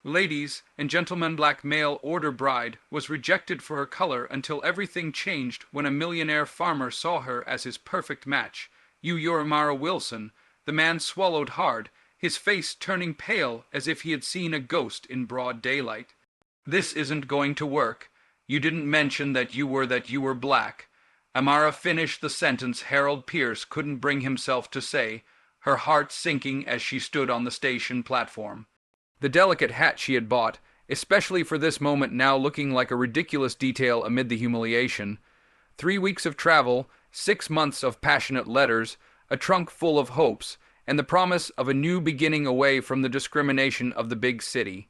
Ladies and gentlemen, black male order bride was rejected for her color until everything changed when a millionaire farmer saw her as his perfect match. You're Amara Wilson. The man swallowed hard, his face turning pale as if he had seen a ghost in broad daylight. This isn't going to work. You didn't mention that you were black. Amara finished the sentence Harold Pierce couldn't bring himself to say, her heart sinking as she stood on the station platform. The delicate hat she had bought, especially for this moment, now looking like a ridiculous detail amid the humiliation. 3 weeks of travel, 6 months of passionate letters, a trunk full of hopes, and the promise of a new beginning away from the discrimination of the big city.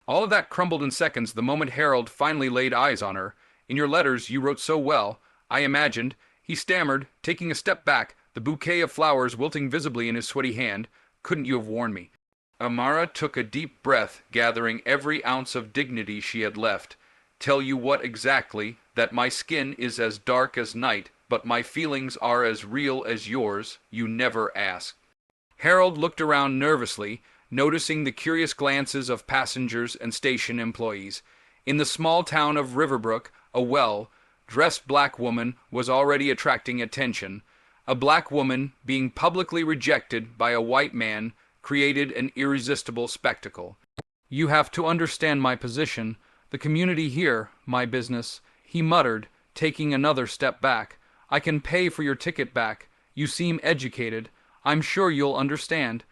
All of that crumbled in seconds the moment Harold finally laid eyes on her. "In your letters you wrote so well, I imagined," he stammered, taking a step back, the bouquet of flowers wilting visibly in his sweaty hand. "Couldn't you have warned me?" Amara took a deep breath, gathering every ounce of dignity she had left. "Tell you what exactly? That my skin is as dark as night, but my feelings are as real as yours. You never asked." Harold looked around nervously, noticing the curious glances of passengers and station employees. In the small town of Riverbrook, a well-dressed black woman was already attracting attention. A black woman being publicly rejected by a white man created an irresistible spectacle. "You have to understand my position, the community here, my business," he muttered, taking another step back. "I can pay for your ticket back. You seem educated. I'm sure you'll understand."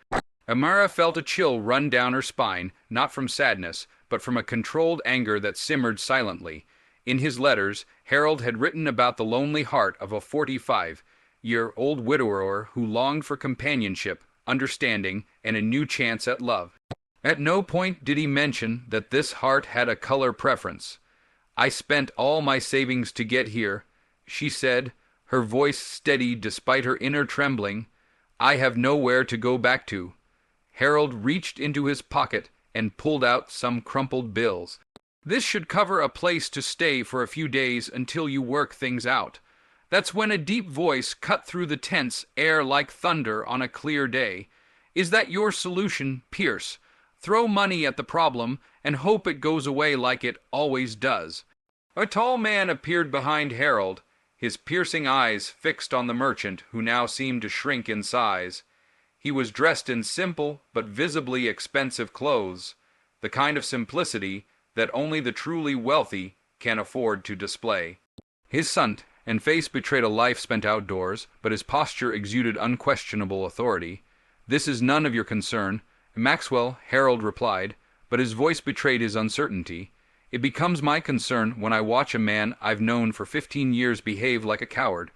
Amara felt a chill run down her spine, not from sadness, but from a controlled anger that simmered silently. In his letters, Harold had written about the lonely heart of a 45-year-old widower who longed for companionship, understanding, and a new chance at love. At no point did he mention that this heart had a color preference. "I spent all my savings to get here," she said, her voice steady despite her inner trembling. "I have nowhere to go back to." Harold reached into his pocket and pulled out some crumpled bills. "This should cover a place to stay for a few days until you work things out." That's when a deep voice cut through the tense air like thunder on a clear day. "Is that your solution, Pierce? Throw money at the problem and hope it goes away like it always does." A tall man appeared behind Harold, his piercing eyes fixed on the merchant, who now seemed to shrink in size. He was dressed in simple but visibly expensive clothes, the kind of simplicity that only the truly wealthy can afford to display. His sunt and face betrayed a life spent outdoors, but his posture exuded unquestionable authority. "This is none of your concern, Maxwell," Harold replied, but his voice betrayed his uncertainty. "It becomes my concern when I watch a man I've known for 15 years behave like a coward."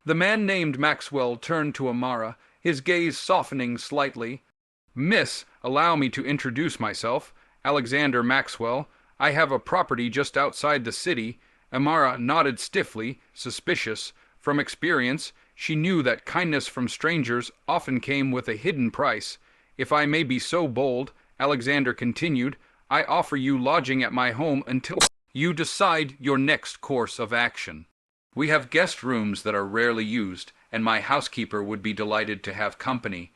The man named Maxwell turned to Amara, his gaze softening slightly. "Miss, allow me to introduce myself. Alexander Maxwell. I have a property just outside the city." Amara nodded stiffly, suspicious. From experience, she knew that kindness from strangers often came with a hidden price. "If I may be so bold," Alexander continued, "I offer you lodging at my home until you decide your next course of action. We have guest rooms that are rarely used, and my housekeeper would be delighted to have company."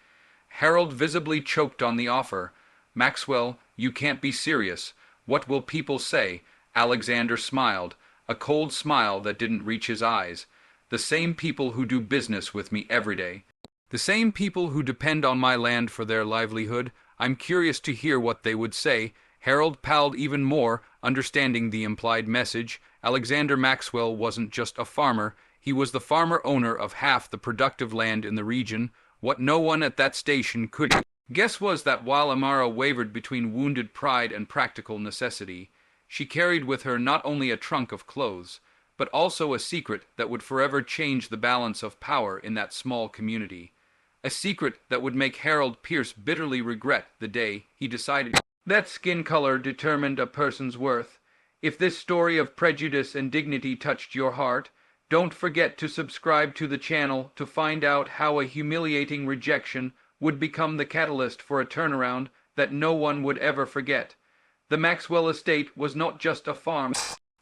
Harold visibly choked on the offer. "Maxwell, you can't be serious. What will people say?" Alexander smiled, a cold smile that didn't reach his eyes. "The same people who do business with me every day. The same people who depend on my land for their livelihood. I'm curious to hear what they would say." Harold palled even more, understanding the implied message. Alexander Maxwell wasn't just a farmer, he was the farmer owner of half the productive land in the region. What no one at that station could guess was that while Amara wavered between wounded pride and practical necessity, she carried with her not only a trunk of clothes, but also a secret that would forever change the balance of power in that small community. A secret that would make Harold Pierce bitterly regret the day he decided that skin color determined a person's worth. If this story of prejudice and dignity touched your heart, don't forget to subscribe to the channel to find out how a humiliating rejection would become the catalyst for a turnaround that no one would ever forget. The Maxwell estate was not just a farm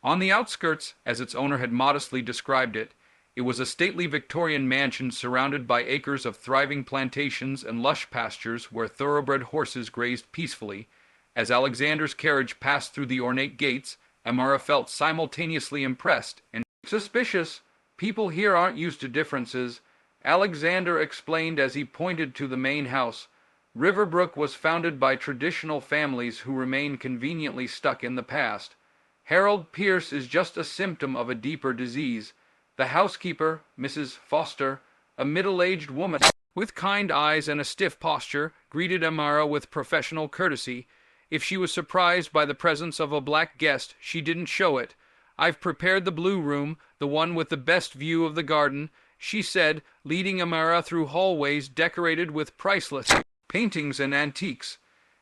on the outskirts, as its owner had modestly described it. It was a stately Victorian mansion surrounded by acres of thriving plantations and lush pastures where thoroughbred horses grazed peacefully. As Alexander's carriage passed through the ornate gates, Amara felt simultaneously impressed and suspicious. People here aren't used to differences, Alexander explained as he pointed to the main house. Riverbrook was founded by traditional families who remain conveniently stuck in the past. Harold Pierce is just a symptom of a deeper disease. The housekeeper, Mrs. Foster, a middle-aged woman with kind eyes and a stiff posture, greeted Amara with professional courtesy. If she was surprised by the presence of a black guest, she didn't show it. "I've prepared the blue room, the one with the best view of the garden," she said, leading Amara through hallways decorated with priceless paintings and antiques.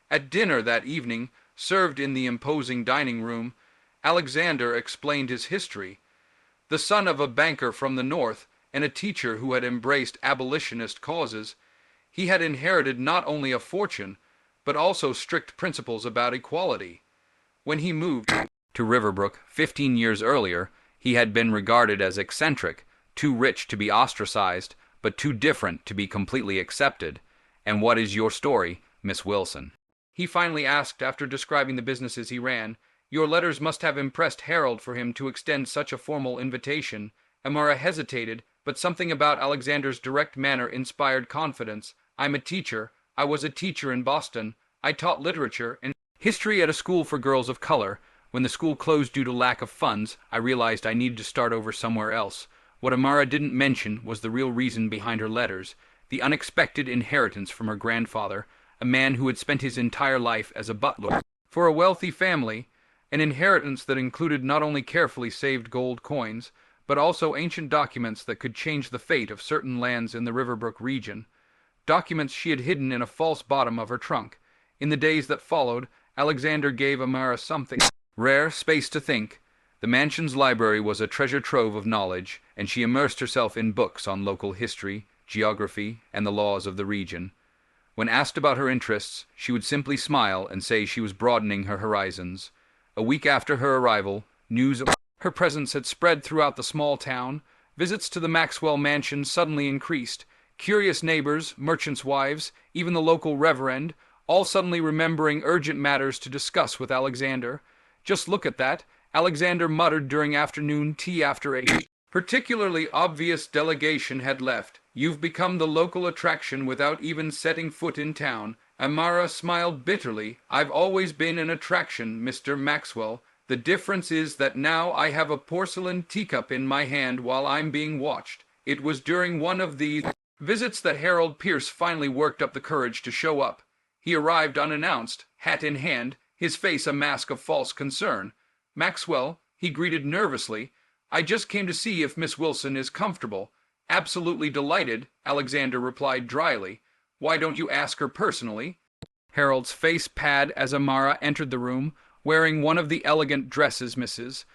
At dinner that evening, served in the imposing dining room, Alexander explained his history. The son of a banker from the North and a teacher who had embraced abolitionist causes, he had inherited not only a fortune, but also strict principles about equality. When he moved to Riverbrook 15 years earlier, he had been regarded as eccentric, too rich to be ostracized, but too different to be completely accepted. "And what is your story, Miss Wilson?" he finally asked after describing the businesses he ran. "Your letters must have impressed Harold for him to extend such a formal invitation." Amara hesitated, but something about Alexander's direct manner inspired confidence. "I'm a teacher. I was a teacher in Boston. I taught literature and history at a school for girls of color. When the school closed due to lack of funds, I realized I needed to start over somewhere else." What Amara didn't mention was the real reason behind her letters, the unexpected inheritance from her grandfather, a man who had spent his entire life as a butler for a wealthy family, an inheritance that included not only carefully saved gold coins, but also ancient documents that could change the fate of certain lands in the Riverbrook region. Documents she had hidden in a false bottom of her trunk. In the days that followed, Alexander gave Amara something rare, space to think. The mansion's library was a treasure trove of knowledge, and she immersed herself in books on local history, geography, and the laws of the region. When asked about her interests, she would simply smile and say she was broadening her horizons. A week after her arrival, news of her presence had spread throughout the small town. Visits to the Maxwell mansion suddenly increased. Curious neighbors, merchants' wives, even the local reverend, all suddenly remembering urgent matters to discuss with Alexander. "Just look at that," Alexander muttered during afternoon tea after a particularly obvious delegation had left. "You've become the local attraction without even setting foot in town." Amara smiled bitterly. "I've always been an attraction, Mr. Maxwell. The difference is that now I have a porcelain teacup in my hand while I'm being watched." It was during one of these visits that Harold Pierce finally worked up the courage to show up. He arrived unannounced, hat in hand, his face a mask of false concern. "Maxwell," he greeted nervously, "I just came to see if Miss Wilson is comfortable." "Absolutely delighted," Alexander replied dryly. "Why don't you ask her personally?" Harold's face paled as Amara entered the room, wearing one of the elegant dresses Mrs.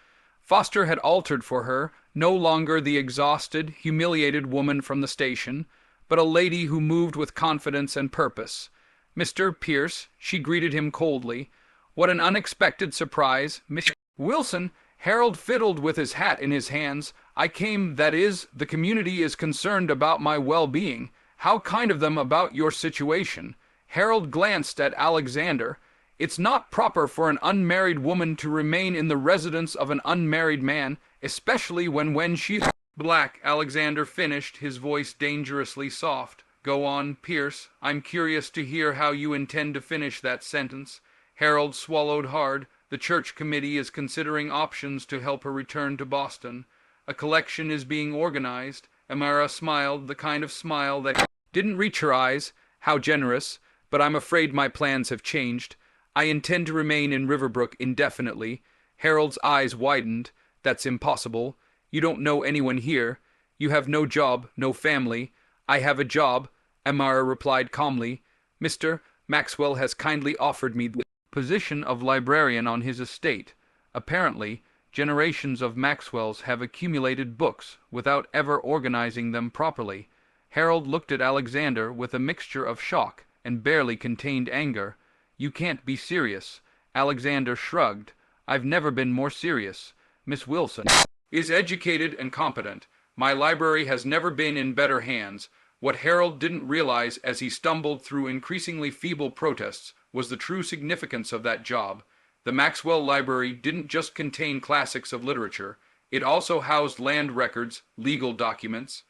Foster had altered for her, no longer the exhausted, humiliated woman from the station, but a lady who moved with confidence and purpose. "Mr. Pierce," she greeted him coldly. "What an unexpected surprise, Miss Wilson." Harold fiddled with his hat in his hands. "I came, that is, the community is concerned about my well-being. How kind of them about your situation." Harold glanced at Alexander. "It's not proper for an unmarried woman to remain in the residence of an unmarried man, especially when she's black," Alexander finished, his voice dangerously soft. "Go on, Pierce. I'm curious to hear how you intend to finish that sentence." Harold swallowed hard. "The church committee is considering options to help her return to Boston. A collection is being organized." Amara smiled, the kind of smile that didn't reach her eyes. "How generous, but I'm afraid my plans have changed. I intend to remain in Riverbrook indefinitely." Harold's eyes widened. "That's impossible. You don't know anyone here. You have no job, no family." "I have a job," Amara replied calmly. "Mr. Maxwell has kindly offered me the position of librarian on his estate. Apparently, generations of Maxwells have accumulated books without ever organizing them properly." Harold looked at Alexander with a mixture of shock and barely contained anger. "You can't be serious." Alexander shrugged. "I've never been more serious. Miss Wilson is educated and competent. My library has never been in better hands." What Harold didn't realize as he stumbled through increasingly feeble protests was the true significance of that job. The Maxwell Library didn't just contain classics of literature, it also housed land records, legal documents,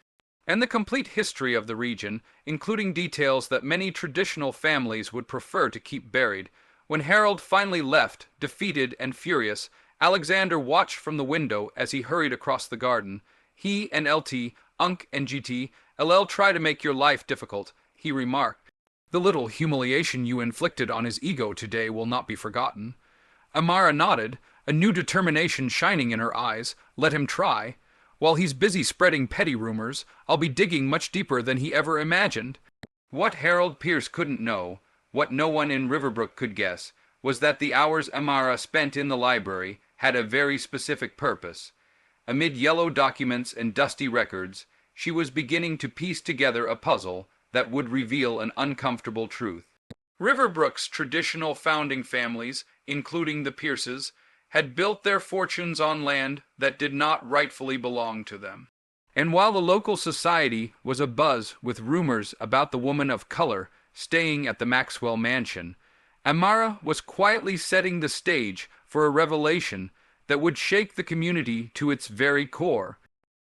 and the complete history of the region, including details that many traditional families would prefer to keep buried. When Harold finally left, defeated and furious, Alexander watched from the window as he hurried across the garden. He and LT, Unc and GT, LL try to make your life difficult, he remarked. The little humiliation you inflicted on his ego today will not be forgotten. Amara nodded, a new determination shining in her eyes. Let him try. While he's busy spreading petty rumors, I'll be digging much deeper than he ever imagined. What Harold Pierce couldn't know, what no one in Riverbrook could guess, was that the hours Amara spent in the library had a very specific purpose. Amid yellow documents and dusty records, she was beginning to piece together a puzzle that would reveal an uncomfortable truth. Riverbrook's traditional founding families, including the Pierces, had built their fortunes on land that did not rightfully belong to them. And while the local society was abuzz with rumors about the woman of color staying at the Maxwell mansion, Amara was quietly setting the stage for a revelation that would shake the community to its very core.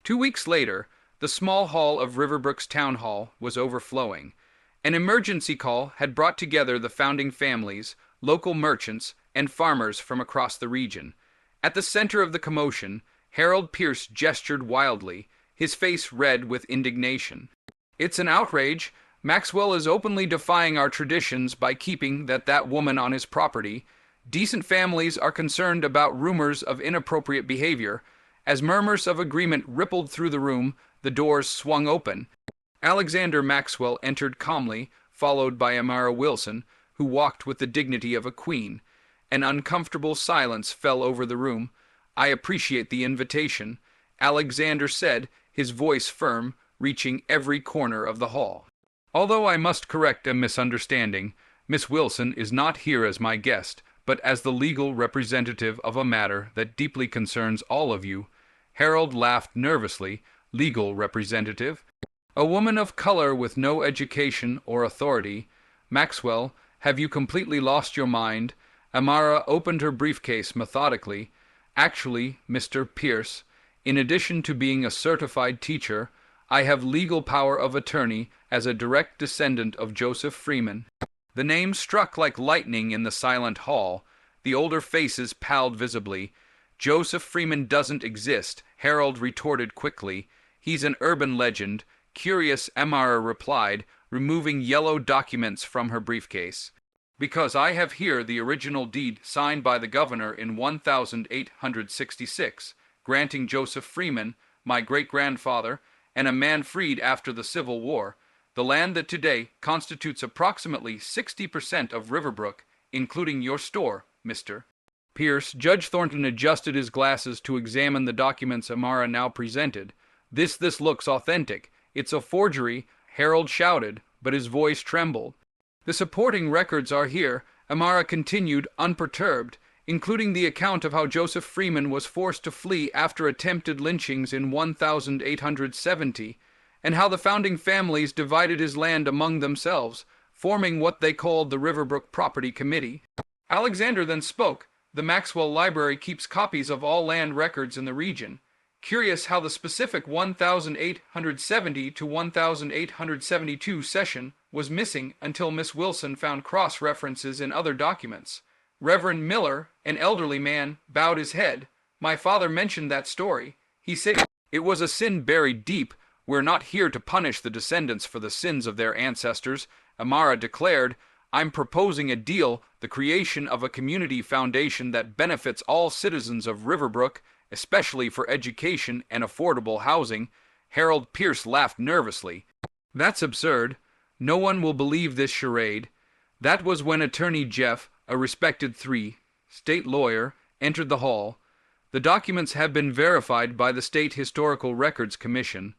2 weeks later, the small hall of Riverbrook's town hall was overflowing. An emergency call had brought together the founding families, local merchants, and farmers from across the region. At the center of the commotion, Harold Pierce gestured wildly, his face red with indignation. It's an outrage. Maxwell is openly defying our traditions by keeping that woman on his property. Decent families are concerned about rumors of inappropriate behavior. As murmurs of agreement rippled through the room, the doors swung open. Alexander Maxwell entered calmly, followed by Amara Wilson, who walked with the dignity of a queen. An uncomfortable silence fell over the room. I appreciate the invitation, Alexander said, his voice firm, reaching every corner of the hall. Although I must correct a misunderstanding, Miss Wilson is not here as my guest, but as the legal representative of a matter that deeply concerns all of you. Harold laughed nervously. Legal representative? A woman of color with no education or authority. Maxwell, have you completely lost your mind? Amara opened her briefcase methodically. Actually, Mr. Pierce, in addition to being a certified teacher, I have legal power of attorney as a direct descendant of Joseph Freeman. The name struck like lightning in the silent hall. The older faces palled visibly. Joseph Freeman doesn't exist, Harold retorted quickly. He's an urban legend. Curious, Amara replied, removing yellow documents from her briefcase. Because I have here the original deed signed by the governor in 1866, granting Joseph Freeman, my great-grandfather, and a man freed after the Civil War, the land that today constitutes approximately 60% of Riverbrook, including your store, Mr. Pierce. Judge Thornton adjusted his glasses to examine the documents Amara now presented. This looks authentic. It's a forgery, Harold shouted, but his voice trembled. The supporting records are here, Amara continued, unperturbed, including the account of how Joseph Freeman was forced to flee after attempted lynchings in 1870, and how the founding families divided his land among themselves, forming what they called the Riverbrook Property Committee. Alexander then spoke. The Maxwell Library keeps copies of all land records in the region. Curious how the specific 1870 to 1872 session was missing until Miss Wilson found cross-references in other documents. Reverend Miller, an elderly man, bowed his head. My father mentioned that story. He said it was a sin buried deep. We're not here to punish the descendants for the sins of their ancestors, Amara declared. I'm proposing a deal, the creation of a community foundation that benefits all citizens of Riverbrook, especially for education and affordable housing. Harold Pierce laughed nervously. That's absurd. No one will believe this charade. That was when Attorney Jeff, a respected state lawyer, entered the hall. The documents have been verified by the State Historical Records Commission.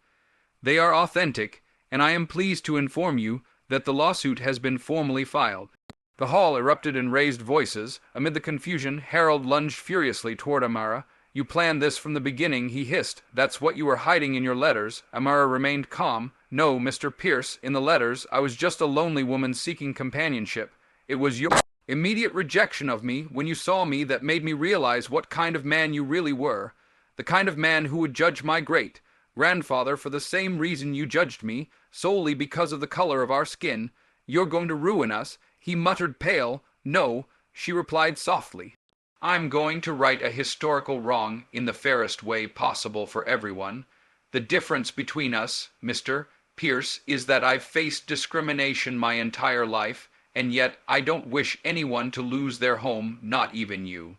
They are authentic, and I am pleased to inform you that the lawsuit has been formally filed. The hall erupted in raised voices. Amid the confusion, Harold lunged furiously toward Amara. You planned this from the beginning, he hissed. That's what you were hiding in your letters. Amara remained calm. No, Mr. Pierce, in the letters, I was just a lonely woman seeking companionship. It was your... Immediate rejection of me when you saw me that made me realize what kind of man you really were, the kind of man who would judge my great grandfather for the same reason you judged me, solely because of the color of our skin. You're going to ruin us, he muttered pale. No, she replied softly. I'm going to right a historical wrong in the fairest way possible for everyone. The difference between us, Mr. Pierce, is that I've faced discrimination my entire life, and yet I don't wish anyone to lose their home, not even you.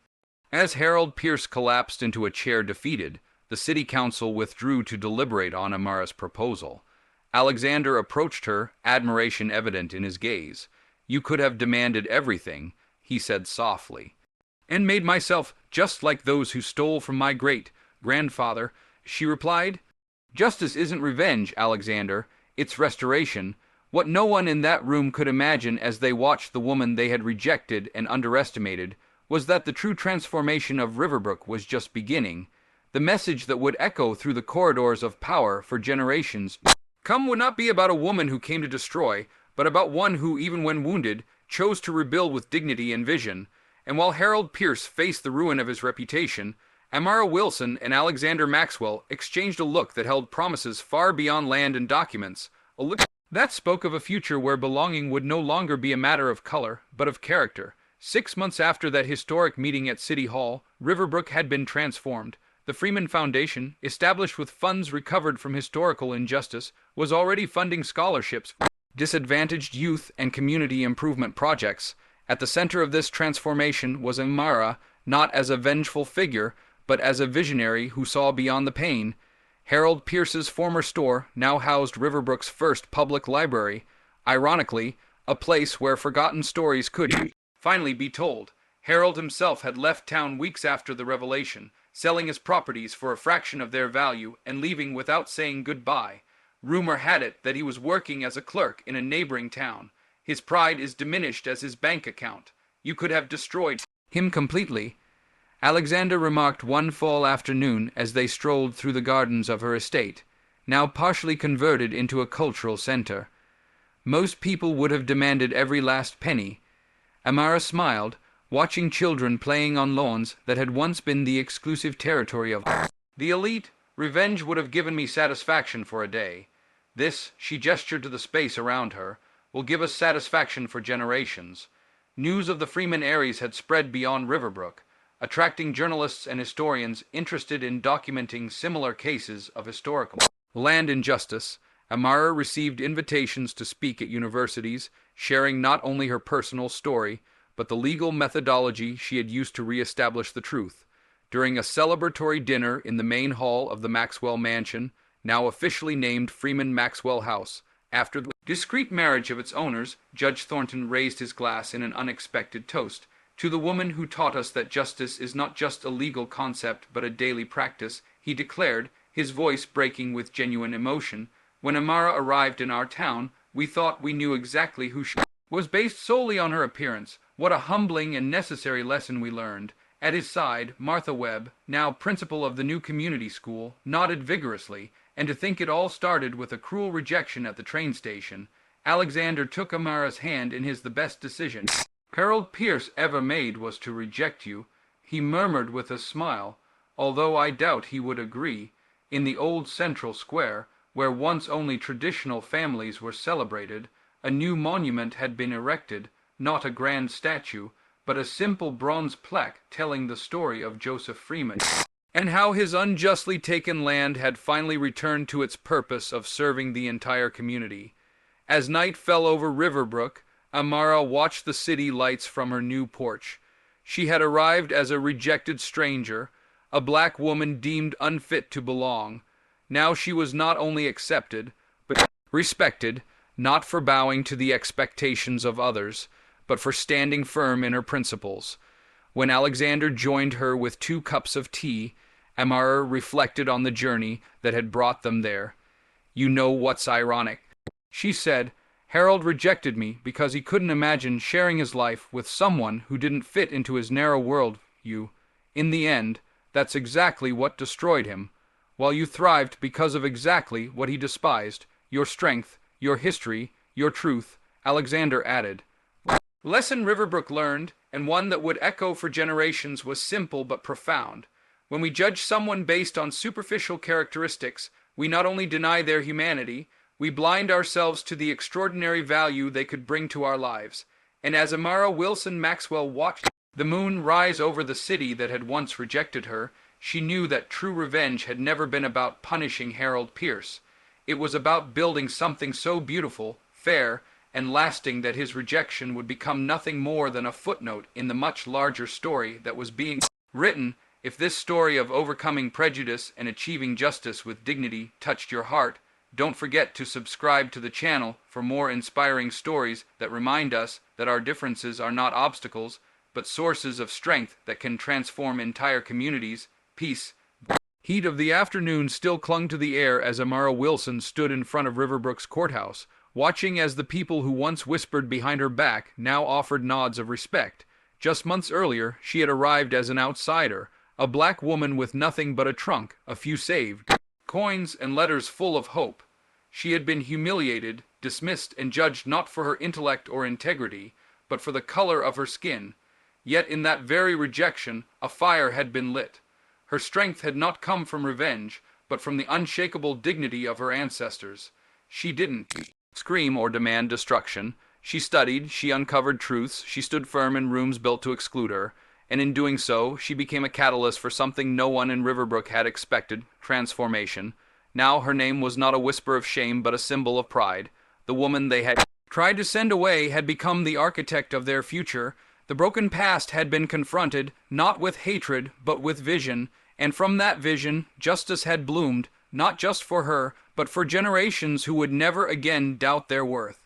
As Harold Pierce collapsed into a chair defeated, the city council withdrew to deliberate on Amara's proposal. Alexander approached her, admiration evident in his gaze. You could have demanded everything, he said softly. And made myself just like those who stole from my great-grandfather, she replied. Justice isn't revenge, Alexander, it's restoration. What no one in that room could imagine as they watched the woman they had rejected and underestimated was that the true transformation of Riverbrook was just beginning. The message that would echo through the corridors of power for generations come would not be about a woman who came to destroy, but about one who, even when wounded, chose to rebuild with dignity and vision. And while Harold Pierce faced the ruin of his reputation, Amara Wilson and Alexander Maxwell exchanged a look that held promises far beyond land and documents, a look that spoke of a future where belonging would no longer be a matter of color, but of character. 6 months after that historic meeting at City Hall, Riverbrook had been transformed. The Freeman Foundation, established with funds recovered from historical injustice, was already funding scholarships for disadvantaged youth and community improvement projects. At the center of this transformation was Amara, not as a vengeful figure, but as a visionary who saw beyond the pain. Harold Pierce's former store now housed Riverbrook's first public library, ironically, a place where forgotten stories could finally be told. Harold himself had left town weeks after the revelation, selling his properties for a fraction of their value and leaving without saying goodbye. Rumor had it that he was working as a clerk in a neighboring town. His pride is diminished as his bank account. You could have destroyed him completely, Alexander remarked one fall afternoon as they strolled through the gardens of her estate, now partially converted into a cultural center. Most people would have demanded every last penny. Amara smiled, watching children playing on lawns that had once been the exclusive territory of the elite. Revenge would have given me satisfaction for a day. This, she gestured to the space around her, will give us satisfaction for generations. News of the Freeman Aries had spread beyond Riverbrook, attracting journalists and historians interested in documenting similar cases of historical land injustice. Amara received invitations to speak at universities, sharing not only her personal story, but the legal methodology she had used to re-establish the truth. During a celebratory dinner in the main hall of the Maxwell Mansion, now officially named Freeman Maxwell House, after the discreet marriage of its owners, Judge Thornton raised his glass in an unexpected toast. To the woman who taught us that justice is not just a legal concept but a daily practice, he declared, his voice breaking with genuine emotion. When Amara arrived in our town, we thought we knew exactly who she was based solely on her appearance. What a humbling and necessary lesson we learned. At his side, Martha Webb, now principal of the new community school, nodded vigorously, and to think it all started with a cruel rejection at the train station. Alexander took Amara's hand in his the best decision Harold Pierce ever made was to reject you, he murmured with a smile, although I doubt he would agree. In the old Central Square, where once only traditional families were celebrated, a new monument had been erected, not a grand statue, but a simple bronze plaque telling the story of Joseph Freeman, and how his unjustly taken land had finally returned to its purpose of serving the entire community. As night fell over Riverbrook, Amara watched the city lights from her new porch. She had arrived as a rejected stranger, a black woman deemed unfit to belong. Now she was not only accepted, but respected, not for bowing to the expectations of others, but for standing firm in her principles. When Alexander joined her with 2 cups of tea, Amara reflected on the journey that had brought them there. You know what's ironic, she said. Harold rejected me because he couldn't imagine sharing his life with someone who didn't fit into his narrow world. In the end, that's exactly what destroyed him, while you thrived because of exactly what he despised, your strength, your history, your truth, Alexander added. Lesson Riverbrook learned, and one that would echo for generations, was simple but profound. When we judge someone based on superficial characteristics, we not only deny their humanity, we blind ourselves to the extraordinary value they could bring to our lives. And as Amara Wilson Maxwell watched the moon rise over the city that had once rejected her, she knew that true revenge had never been about punishing Harold Pierce. It was about building something so beautiful, fair, and lasting that his rejection would become nothing more than a footnote in the much larger story that was being written. If this story of overcoming prejudice and achieving justice with dignity touched your heart, don't forget to subscribe to the channel for more inspiring stories that remind us that our differences are not obstacles, but sources of strength that can transform entire communities. Peace. Heat of the afternoon still clung to the air as Amara Wilson stood in front of Riverbrook's courthouse, watching as the people who once whispered behind her back now offered nods of respect. Just months earlier, she had arrived as an outsider, a black woman with nothing but a trunk, a few saved coins, and letters full of hope. She had been humiliated, dismissed, and judged not for her intellect or integrity, but for the color of her skin. Yet in that very rejection, a fire had been lit. Her strength had not come from revenge, but from the unshakable dignity of her ancestors. She didn't scream or demand destruction. She studied, she uncovered truths, she stood firm in rooms built to exclude her, and in doing so, she became a catalyst for something no one in Riverbrook had expected: transformation. Now her name was not a whisper of shame, but a symbol of pride. The woman they had tried to send away had become the architect of their future. The broken past had been confronted, not with hatred, but with vision, and from that vision, justice had bloomed, not just for her, but for generations who would never again doubt their worth.